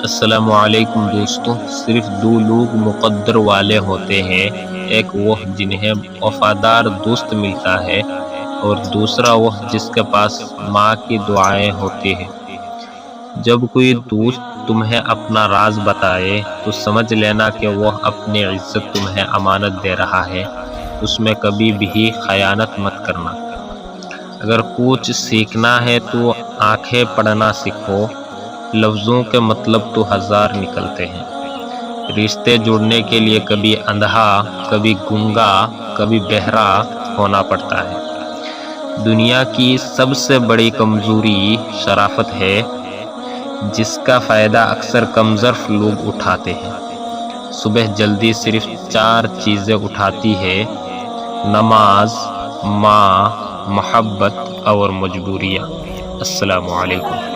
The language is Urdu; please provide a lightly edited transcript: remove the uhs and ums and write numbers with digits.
السلام علیکم دوستوں، صرف دو لوگ مقدر والے ہوتے ہیں، ایک وہ جنہیں وفادار دوست ملتا ہے اور دوسرا وہ جس کے پاس ماں کی دعائیں ہوتی ہیں۔ جب کوئی دوست تمہیں اپنا راز بتائے تو سمجھ لینا کہ وہ اپنی عزت تمہیں امانت دے رہا ہے، اس میں کبھی بھی خیانت مت کرنا۔ اگر کچھ سیکھنا ہے تو آنکھیں پڑھنا سیکھو، لفظوں کے مطلب تو ہزار نکلتے ہیں۔ رشتے جوڑنے کے لیے کبھی اندھا، کبھی گنگا، کبھی بہرا ہونا پڑتا ہے۔ دنیا کی سب سے بڑی کمزوری شرافت ہے، جس کا فائدہ اکثر کمظرف لوگ اٹھاتے ہیں۔ صبح جلدی صرف 4 چیزیں اٹھاتی ہے: نماز، ماں، محبت اور مجبوریاں۔ السلام علیکم۔